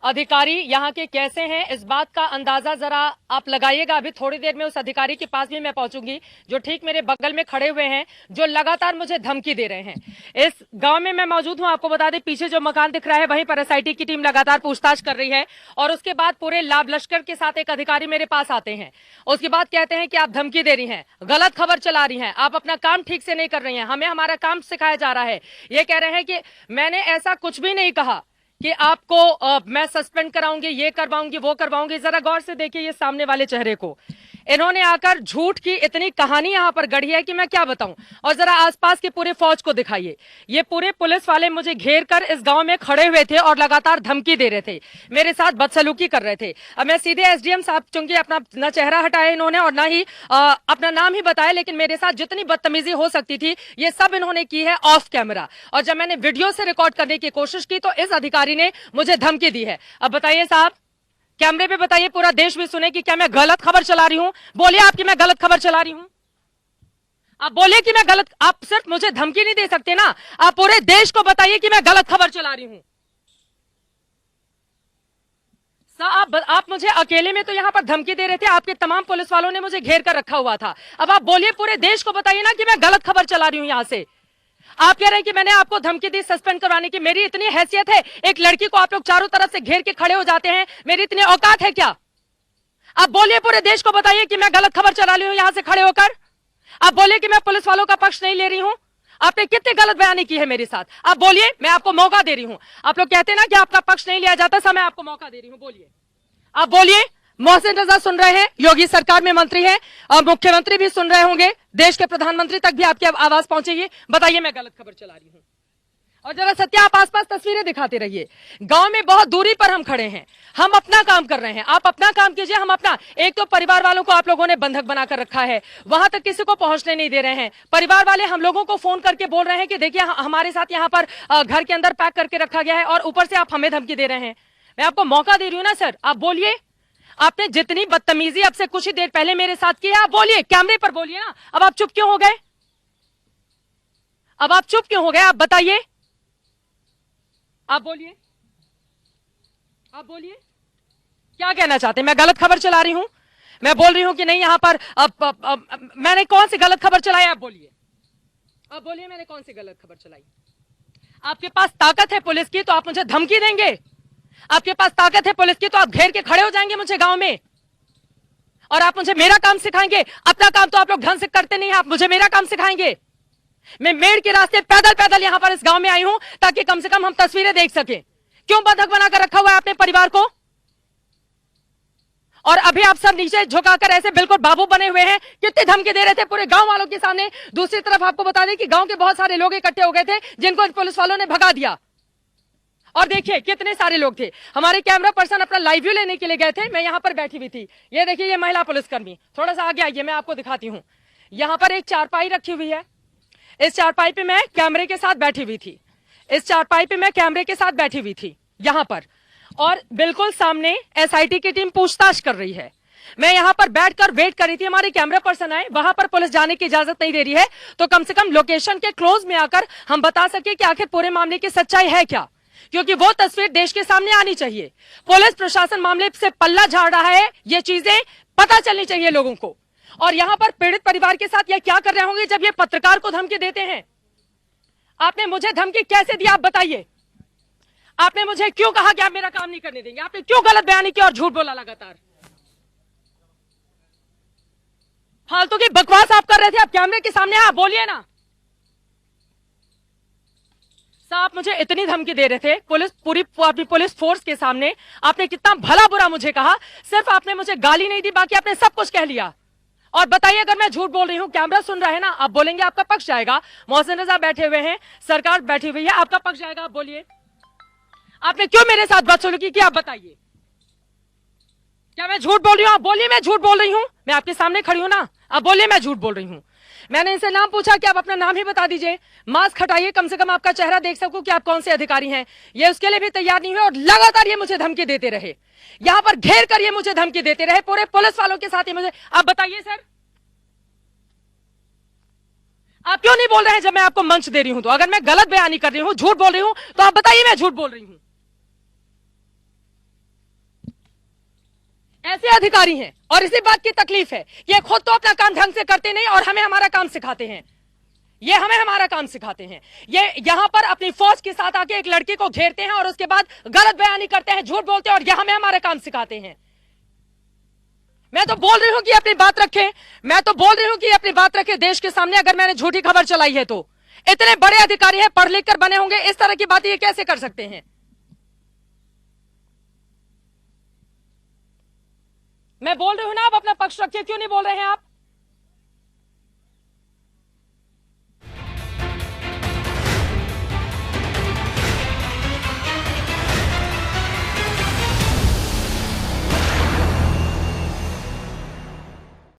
अधिकारी यहाँ के कैसे हैं इस बात का अंदाजा जरा आप लगाइएगा। अभी थोड़ी देर में उस अधिकारी के पास भी मैं पहुंचूंगी जो ठीक मेरे बगल में खड़े हुए हैं, जो लगातार मुझे धमकी दे रहे हैं। इस गांव में मैं मौजूद हूं, आपको बता दें पीछे जो मकान दिख रहा है वहीं पर एसआईटी की टीम लगातार पूछताछ कर रही है और उसके बाद पूरे लाभ लश्कर के साथ एक अधिकारी मेरे पास आते हैं। उसके बाद कहते हैं कि आप धमकी दे रही हैं, गलत खबर चला रही हैं, आप अपना काम ठीक से नहीं कर रही हैं, हमें हमारा काम सिखाया जा रहा है। ये कह रहे हैं कि मैंने ऐसा कुछ भी नहीं कहा कि आपको मैं सस्पेंड कराऊंगी, ये करवाऊंगी, वो करवाऊंगी। जरा गौर से देखिए ये सामने वाले चेहरे को, इन्होंने आकर झूठ की इतनी कहानी यहां पर गढ़ी है कि मैं क्या बताऊं। और जरा आसपास के पूरे फौज को दिखाइए, ये पूरे पुलिस वाले मुझे घेर कर इस गांव में खड़े हुए थे और लगातार धमकी दे रहे थे, मेरे साथ बदसलूकी कर रहे थे। अब मैं सीधे एसडीएम साहब, चूंकि अपना न चेहरा हटाया इन्होंने और ना ही अपना नाम ही बताया, लेकिन मेरे साथ जितनी बदतमीजी हो सकती थी ये सब इन्होंने की है ऑफ कैमरा। और जब मैंने वीडियो से रिकॉर्ड करने की कोशिश की तो इस अधिकारी ने मुझे धमकी दी है। अब बताइए साहब, कैमरे पे बताइए, पूरा देश भी सुने कि क्या मैं गलत खबर चला रही हूं। बोलिए आप कि मैं गलत खबर चला रही हूं, आप बोलिए कि मैं गलत। आप सिर्फ मुझे धमकी नहीं दे सकते ना, आप पूरे देश को बताइए कि मैं गलत खबर चला रही हूं। आप मुझे अकेले में तो यहां पर धमकी दे रहे थे, आपके तमाम पुलिस वालों ने मुझे घेर कर रखा हुआ था। अब आप बोलिए पूरे देश को बताइए ना कि मैं गलत खबर चला रही हूं। यहां से आप कह रहे हैं कि मैंने आपको धमकी दी सस्पेंड करवाने की। मेरी इतनी हैसियत है, एक लड़की को आप लोग चारों तरफ से घेर के खड़े हो जाते हैं, मेरी इतनी औकात है क्या? आप बोलिए पूरे देश को बताइए कि मैं गलत खबर चला रही हूं यहां से खड़े होकर। आप बोलिए कि मैं पुलिस वालों का पक्ष नहीं ले रही हूं। आपने कितनी गलत बयानी की है मेरे साथ, आप बोलिए, मैं आपको मौका दे रही हूं। आप लोग कहते हैं ना कि आपका पक्ष नहीं लिया जाता, समय आपको मौका दे रही हूं, बोलिए, आप बोलिए। मोहसिन रजा सुन रहे हैं, योगी सरकार में मंत्री हैं और मुख्यमंत्री भी सुन रहे होंगे, देश के प्रधानमंत्री तक भी आपकी आवाज पहुंचेगी। बताइए मैं गलत खबर चला रही हूं। और जरा सत्य आप आसपास तस्वीरें दिखाते रहिए। गांव में बहुत दूरी पर हम खड़े हैं, हम अपना काम कर रहे हैं, आप अपना काम कीजिए, हम अपना। एक तो परिवार वालों को आप लोगों ने बंधक बनाकर रखा है, वहां तक किसी को पहुंचने नहीं दे रहे हैं। परिवार वाले हम लोगों को फोन करके बोल रहे हैं कि देखिए हमारे साथ यहाँ पर घर के अंदर पैक करके रखा गया है और ऊपर से आप हमें धमकी दे रहे हैं। मैं आपको मौका दे रही हूँ ना सर, आप बोलिए। आपने जितनी बदतमीजी अब से कुछ ही देर पहले मेरे साथ की है, आप बोलिए, कैमरे पर बोलिए ना। अब आप चुप क्यों हो गए, अब आप चुप क्यों हो गए, आप बताइए, आप बोलिए, आप बोलिए क्या कहना चाहते हैं। मैं गलत खबर चला रही हूं, मैं बोल रही हूं कि नहीं यहां पर मैंने कौन सी गलत खबर चलाई, आप बोलिए, आप बोलिए मैंने कौन सी गलत खबर चलाई। आपके पास ताकत है पुलिस की तो आप मुझे धमकी देंगे, आपके पास ताकत है पुलिस की तो आप घेर के खड़े हो जाएंगे मुझे गांव में और आप मुझे मेरा काम सिखाएंगे। अपना काम तो आप लोग ढंग से करते नहीं, आप मुझे मेरा काम सिखाएंगे। मैं मेड़ के रास्ते पैदल पैदल यहां पर इस गांव में आई हूं ताकि कम से कम हम तस्वीरें देख सकें। क्यों बंधक बनाकर रखा हुआ है आपने परिवार को? और अभी आप सब नीचे झुकाकर ऐसे बिल्कुल बाबू बने हुए हैं, कितनी धमकी दे रहे थे पूरे गांव वालों के सामने। दूसरी तरफ आपको बता दें कि गांव के बहुत सारे लोग इकट्ठे हो गए थे जिनको पुलिस वालों ने भगा दिया। और देखिए कितने सारे लोग थे। हमारे कैमरा पर्सन अपना लाइव व्यू लेने के लिए गए थे, मैं यहां पर बैठी हुई थी। ये देखिए ये महिला पुलिसकर्मी, थोड़ा सा आगे आइए मैं आपको दिखाती हूं। यहां पर एक चारपाई रखी हुई है, इस चारपाई पे मैं कैमरे के साथ बैठी हुई थी, इस चारपाई पे मैं कैमरे के साथ बैठी हुई थी यहां पर, और बिल्कुल सामने एसआईटी की टीम पूछताछ कर रही है। मैं यहां पर बैठकर वेट कर रही थी, हमारे कैमरा पर्सन आए, वहां पर पुलिस जाने की इजाजत नहीं दे रही है तो कम से कम लोकेशन के क्लोज में आकर हम बता सके कि आखिर पूरे मामले की सच्चाई है क्या, क्योंकि वो तस्वीर देश के सामने आनी चाहिए। पुलिस प्रशासन मामले से पल्ला झाड़ रहा है, ये चीजें पता चलनी चाहिए लोगों को। और यहां पर पीड़ित परिवार के साथ ये क्या कर रहे होंगे जब ये पत्रकार को धमकी देते हैं। आपने मुझे धमकी कैसे दी, आप बताइए। आपने मुझे क्यों कहा कि आप मेरा काम नहीं करने देंगे, आपने क्यों गलत बयानी की और झूठ बोला लगातार। फालतू की बकवास आप कर रहे थे, आप कैमरे के सामने आप बोलिए ना। आप मुझे इतनी धमकी दे रहे थे पूरी पुलिस फोर्स के सामने, आपने कितना भला बुरा मुझे कहा। सिर्फ आपने मुझे गाली नहीं दी, बाकी आपने सब कुछ कह लिया। और बताइए अगर मैं झूठ बोल रही हूं, कैमरा सुन रहा है ना, आप बोलेंगे आपका पक्ष जाएगा। मोहसिन रजा बैठे हुए हैं, सरकार बैठी हुई है, आपका पक्ष जाएगा, आप बोलिए। आपने क्यों मेरे साथ बदसलूकी की, आप बताइए। क्या मैं झूठ बोल रही हूं, आप बोलिए मैं झूठ बोल रही हूं। मैं आपके सामने खड़ी हूं ना, आप बोलिए मैं झूठ बोल रही हूं। मैंने इनसे नाम पूछा कि आप अपना नाम ही बता दीजिए, मास्क हटाइए, कम से कम आपका चेहरा देख सकूं कि आप कौन से अधिकारी हैं। ये उसके लिए भी तैयार नहीं हुए और लगातार ये मुझे धमकी देते रहे, यहां पर घेर कर ये मुझे धमकी देते रहे पूरे पुलिस वालों के साथ ही मुझे। आप बताइए सर, आप क्यों नहीं बोल रहे हैं जब मैं आपको मंच दे रही हूं तो? अगर मैं गलत बयानी कर रही हूं, झूठ बोल रही हूं तो आप बताइए मैं झूठ बोल रही हूं। ऐसे अधिकारी हैं और इसी बात की तकलीफ है कि ये खुद तो अपना काम ढंग से करते नहीं और हमें हमारा काम सिखाते हैं। ये हमें हमारा काम सिखाते हैं। ये यहां पर अपनी फौज के साथ आके एक लड़की को घेरते हैं और उसके बाद गलत बयानी करते हैं, झूठ बोलते हैं और यह हमें हमारा काम सिखाते हैं। मैं तो बोल रही हूं कि अपनी बात रखें, मैं तो बोल रही हूं कि अपनी बात रखें देश के सामने। अगर मैंने झूठी खबर चलाई है तो इतने बड़े अधिकारी हैं, पढ़ लिख कर बने होंगे, इस तरह की बातें ये कैसे कर सकते हैं? मैं बोल रही हूं ना, आप अपना पक्ष रखिए, क्यों नहीं बोल रहे हैं आप?